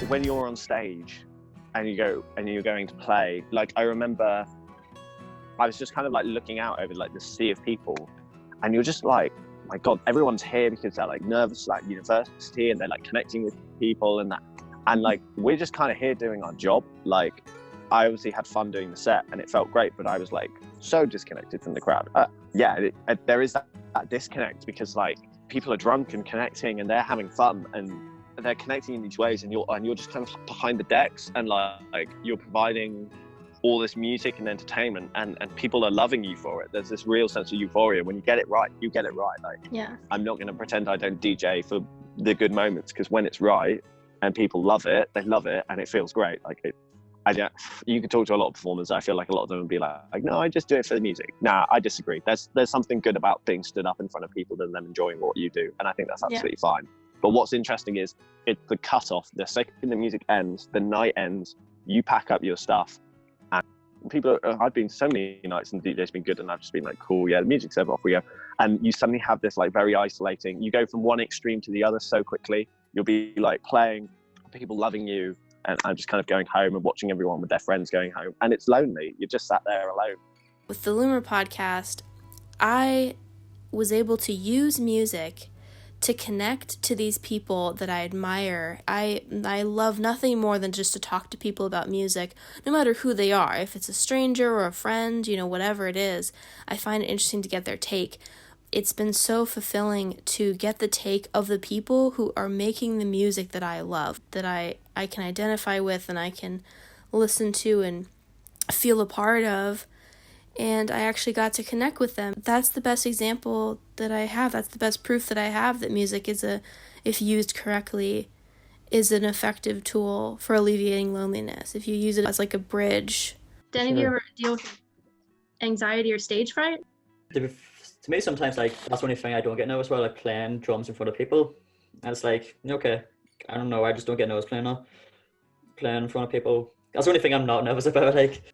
When you're on stage and you're going to play, like I remember I was just kind of like looking out over like the sea of people, and you're just like, my God, everyone's here because they're like nervous, like university, and they're like connecting with people and that, and like we're just kind of here doing our job. Like I obviously had fun doing the set and it felt great, but I was like so disconnected from the crowd. There is that disconnect because like people are drunk and connecting and they're having fun and they're connecting in these ways, and you're just kind of behind the decks, and like you're providing all this music and entertainment, and people are loving you for it. There's this real sense of euphoria when you get it right. You get it right. Like, yeah, I'm not going to pretend I don't DJ for the good moments, because when it's right and people love it, they love it, and it feels great. Like you can talk to a lot of performers. I feel like a lot of them would be like, no, I just do it for the music. Nah, I disagree. There's something good about being stood up in front of people and them enjoying what you do, and I think that's absolutely fine. But what's interesting is it's the cutoff. The second the music ends, the night ends, you pack up your stuff. And I've been so many nights and the DJ's been good, and I've just been like, cool, yeah, the music's over, off we go. And you suddenly have this like very isolating, you go from one extreme to the other so quickly. You'll be like playing, people loving you, and I'm just kind of going home and watching everyone with their friends going home. And it's lonely. You're just sat there alone. With the LUMR podcast, I was able to use music to connect to these people that I admire. I love nothing more than just to talk to people about music, no matter who they are. If it's a stranger or a friend, whatever it is, I find it interesting to get their take. It's been so fulfilling to get the take of the people who are making the music that I love, that I can identify with and I can listen to and feel a part of. And I actually got to connect with them. That's the best example that I have. That's the best proof that I have that music if used correctly, is an effective tool for alleviating loneliness. If you use it as like a bridge. Did any of you ever deal with anxiety or stage fright? To me, sometimes like that's the only thing I don't get nervous about, like playing drums in front of people. And it's like, okay, I don't know, I just don't get nervous playing in front of people. That's the only thing I'm not nervous about. Like,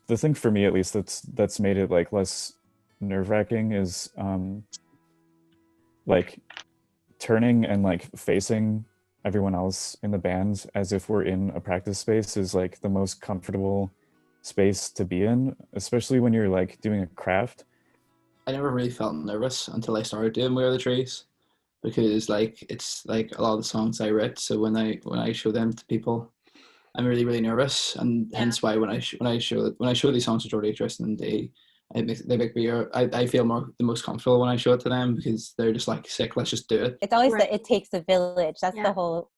the thing for me, at least, that's made it like less nerve-wracking is like turning and like facing everyone else in the band as if we're in a practice space is like the most comfortable space to be in, especially when you're like doing a craft. I never really felt nervous until I started doing Where Are the Trees, because like it's like a lot of the songs I wrote, so when I show them to people, I'm really, really nervous, and hence why when I show these songs to Jordy Tristan, they make me. I feel the most comfortable when I show it to them, because they're just like, sick, let's just do it. It's always that it takes a village. That's the whole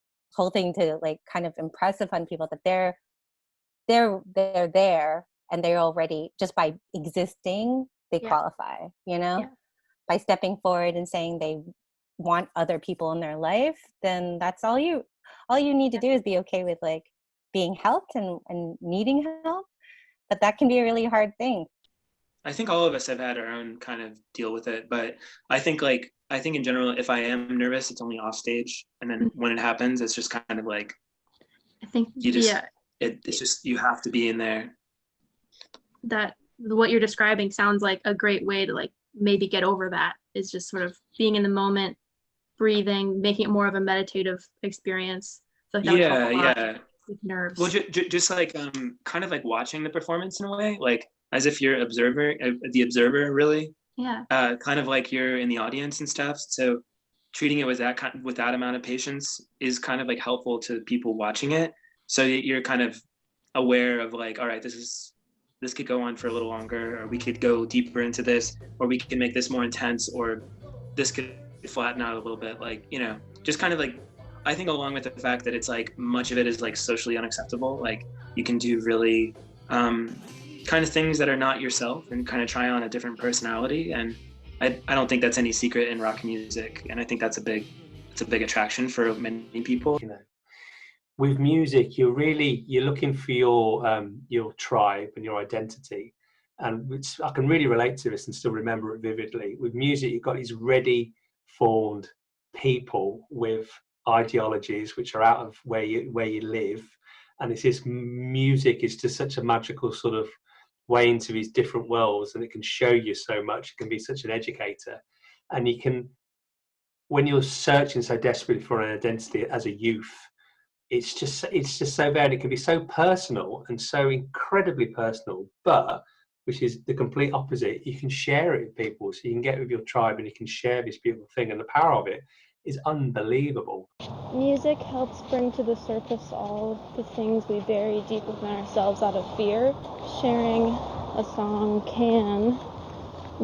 thing, to like kind of impress upon people that they're there and they're already, just by existing, they qualify. By stepping forward and saying they want other people in their life, then that's all you need to do is be okay with like being helped and needing help. But that can be a really hard thing. I think all of us have had our own kind of deal with it, but I think in general, if I am nervous, it's only off stage, and then when it happens, it's just kind of like, I think it's just, you have to be in there. That what you're describing sounds like a great way to like maybe get over that, is just sort of being in the moment, breathing, making it more of a meditative experience. So nerves. Well, just like kind of like watching the performance in a way, like as if you're the observer, really. Yeah. Kind of like you're in the audience and stuff. So treating it with that amount of patience is kind of like helpful to people watching it. So you're kind of aware of like, all right, this could go on for a little longer, or we could go deeper into this, or we can make this more intense, or this could flatten out a little bit. Like, just kind of like, I think along with the fact that it's like much of it is like socially unacceptable, like you can do really kind of things that are not yourself and kind of try on a different personality. And I don't think that's any secret in rock music. And I think it's a big attraction for many people. With music, you're looking for your tribe and your identity. And I can really relate to this and still remember it vividly. With music, you've got these ready formed people with ideologies which are out of where you live, and it's this music is just such a magical sort of way into these different worlds, and it can show you so much. It can be such an educator. And you can, when you're searching so desperately for an identity as a youth, it's just so bad. It can be so personal and so incredibly personal, but which is the complete opposite. You can share it with people, so you can get with your tribe and you can share this beautiful thing, and the power of it is unbelievable. Music helps bring to the surface all of the things we bury deep within ourselves out of fear. Sharing a song can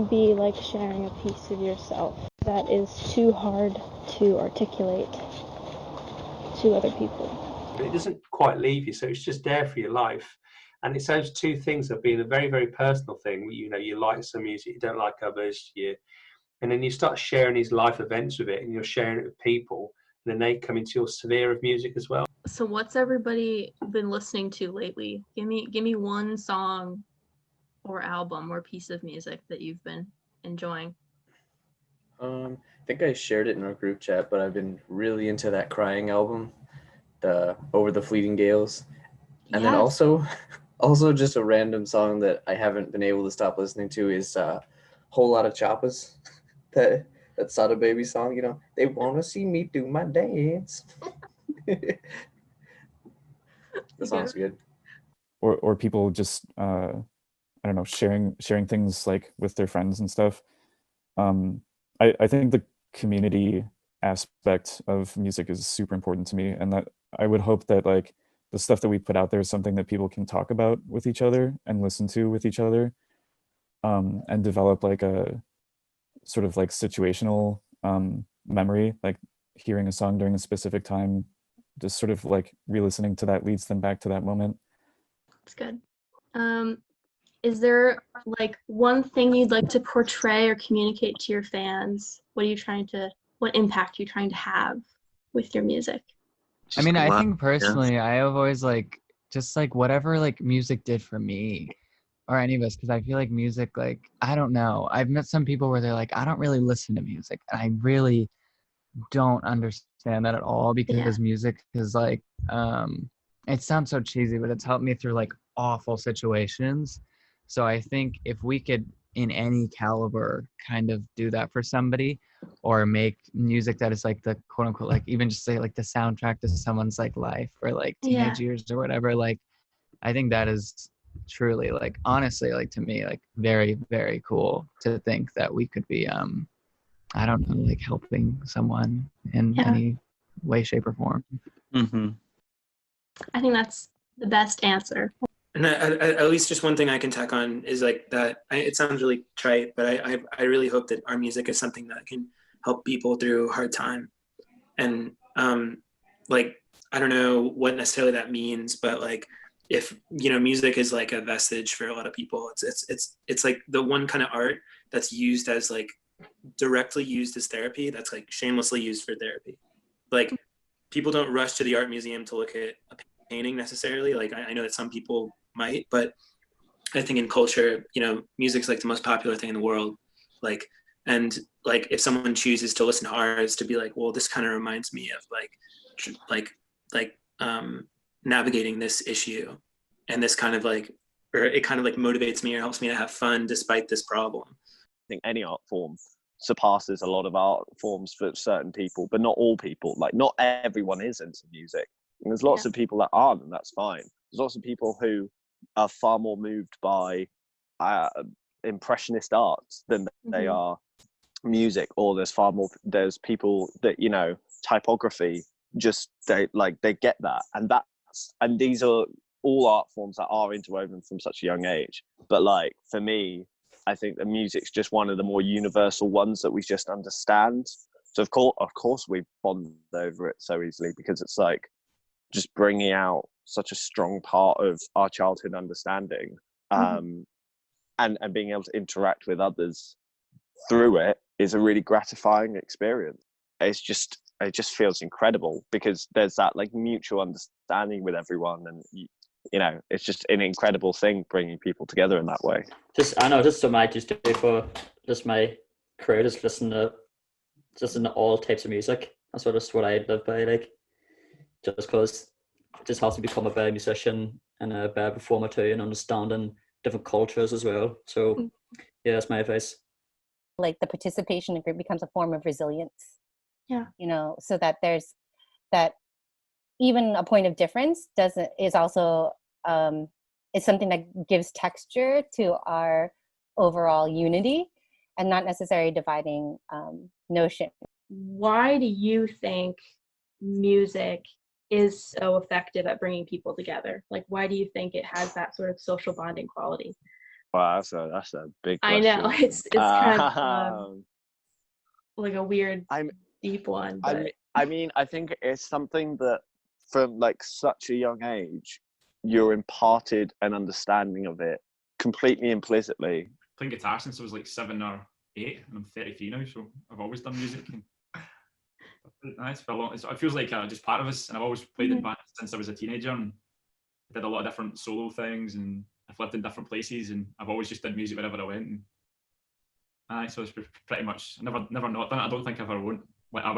be like sharing a piece of yourself that is too hard to articulate to other people. But it doesn't quite leave you, so it's just there for your life. And it's those two things of being a very, very personal thing. You know, you like some music, you don't like others, and then you start sharing these life events with it, and you're sharing it with people, and then they come into your sphere of music as well. So what's everybody been listening to lately? Give me one song or album or piece of music that you've been enjoying. I think I shared it in our group chat, but I've been really into that Crying album, the Over the Fleeting Gales. And then also just a random song that I haven't been able to stop listening to is Whole Lot of Choppas. That Sada Baby song, you know, they want to see me do my dance. The song's good. Or people just I don't know, sharing things like with their friends and stuff. I think the community aspect of music is super important to me, and that I would hope that like the stuff that we put out there is something that people can talk about with each other and listen to with each other, and develop like a sort of like situational memory, like hearing a song during a specific time, just sort of like re-listening to that leads them back to that moment. That's good. Is there like one thing you'd like to portray or communicate to your fans? What impact are you trying to have with your music? I mean, I think personally, I have always like, just like whatever like music did for me or any of us, because I feel like music, like, I don't know. I've met some people where they're like, I don't really listen to music. And I really don't understand that at all, because music is like, it sounds so cheesy, but it's helped me through like awful situations. So I think if we could, in any caliber, kind of do that for somebody, or make music that is like the quote unquote, like even just say like the soundtrack to someone's like life or like teenage years or whatever, like I think that is truly like, honestly, like to me, like very, very cool to think that we could be, I don't know, like helping someone in any way, shape or form. Mm-hmm. I think that's the best answer. And at least just one thing I can tack on is like that. It sounds really trite, but I really hope that our music is something that can help people through a hard time. And like, I don't know what necessarily that means, but like, if, you know, music is like a vestige for a lot of people, it's like the one kind of art that's used as like directly used as therapy, that's like shamelessly used for therapy. Like, people don't rush to the art museum to look at a painting necessarily. Like, I know that some people might, but I think in culture, you know, music's like the most popular thing in the world. Like, and like if someone chooses to listen to ours to be like, well, this kind of reminds me of like navigating this issue, and this kind of like, or it kind of like motivates me or helps me to have fun despite this problem. I think any art form surpasses a lot of art forms for certain people, but not all people. Like, not everyone is into music. And there's lots of people that aren't, and that's fine. There's lots of people who are far more moved by impressionist art than they are music, or there's people that, you know, typography, just they get that, and these are all art forms that are interwoven from such a young age. But like, for me, I think the music's just one of the more universal ones that we just understand. So of course we bond over it so easily, because it's like just bringing out such a strong part of our childhood understanding, and being able to interact with others through it is a really gratifying experience. It just feels incredible, because there's that like mutual understanding with everyone, and you know, it's just an incredible thing bringing people together in that way. Just something I used to do for just my career, just listen to all types of music. That's what I live by, like, just because it just helps me become a better musician and a better performer too, and understanding different cultures as well. So yeah, that's my advice. Like the participation in group becomes a form of resilience. Yeah. You know, so that there's that even a point of difference is also is something that gives texture to our overall unity and not necessarily dividing notion. Why do you think music is so effective at bringing people together? Like, why do you think it has that sort of social bonding quality? Wow, that's a big question. I know it's kind of like a weird, deep one. But... I mean, I think it's something that from like such a young age, you're imparted an understanding of it completely implicitly. Playing guitar since I was like 7 or 8, and I'm 33 now, so I've always done music. Nice for a long. It feels like just part of us, and I've always played in bands since I was a teenager, and I did a lot of different solo things, and I've lived in different places, and I've always just did music wherever I went. And so it's pretty much never not done it. I don't think I'll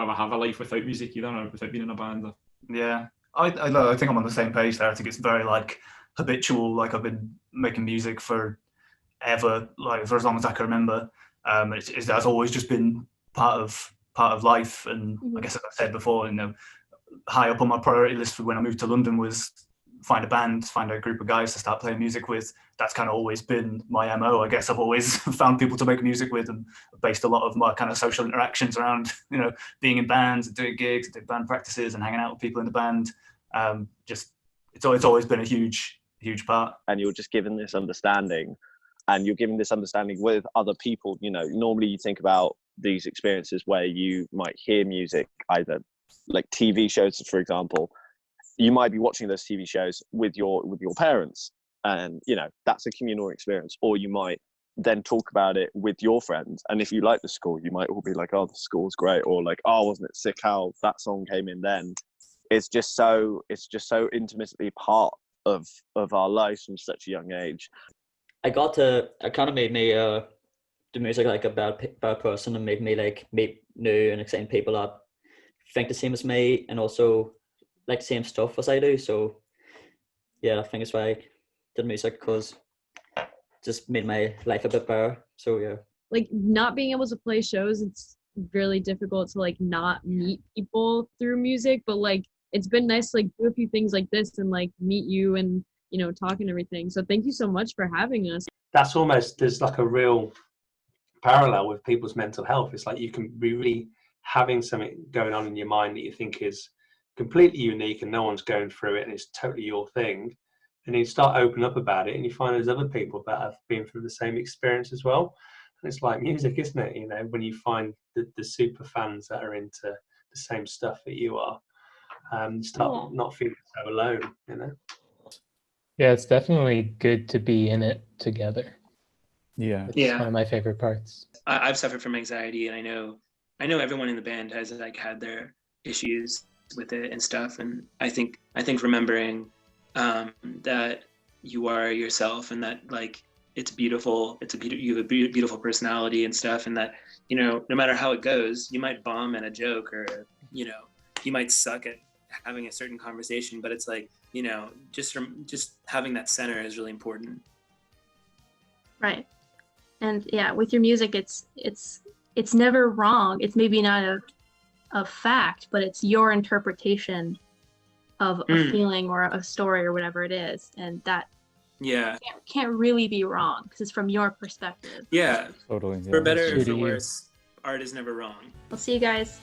ever have a life without music either, or without being in a band. Yeah, I think I'm on the same page there. I think it's very like habitual. Like I've been making music for ever, like for as long as I can remember. That's always just been part of life. And I guess as I said before, you know, high up on my priority list for when I moved to London was find a band, find a group of guys to start playing music with. That's kind of always been my MO. I guess I've always found people to make music with, and based a lot of my kind of social interactions around, you know, being in bands and doing gigs and doing band practices and hanging out with people in the band. It's always been a huge part. And you're just given this understanding, and you're given this understanding with other people. You know, normally you think about these experiences where you might hear music, either like TV shows, for example. You might be watching those TV shows with your parents, and you know that's a communal experience. Or you might then talk about it with your friends, and if you like the score, you might all be like, "Oh, the score's great," or like, "Oh, wasn't it sick how that song came in then?" It's just so intimately part of our lives from such a young age. It kind of made me do music like a bad person, and made me like meet new and exciting people that think the same as me, and also like the same stuff as I do. So yeah, I think it's why I did music, because it just made my life a bit better. So yeah, like not being able to play shows, it's really difficult to like not meet people through music, but like it's been nice to like do a few things like this and like meet you and, you know, talk and everything. So thank you so much for having us. That's there's like a real parallel with people's mental health. It's like you can be really having something going on in your mind that you think is completely unique and no one's going through it and it's totally your thing. And you start opening up about it and you find there's other people that have been through the same experience as well. And it's like music, isn't it? You know, when you find the super fans that are into the same stuff that you are, start not feeling so alone, you know? Yeah, it's definitely good to be in it together. Yeah. It's one of my favorite parts. I've suffered from anxiety, and I know everyone in the band has like had their issues with it and stuff. And I think remembering that you are yourself, and that like it's beautiful. You have a beautiful personality and stuff, and that, you know, no matter how it goes, you might bomb at a joke, or you know, you might suck at having a certain conversation, but it's like, you know, just having that center is really important. Right. And yeah, with your music, it's never wrong. It's maybe not a fact, but it's your interpretation of a feeling or a story or whatever it is, and that can't really be wrong because it's from your perspective. Yeah, totally. For better or for worse, art is never wrong. We'll see you guys.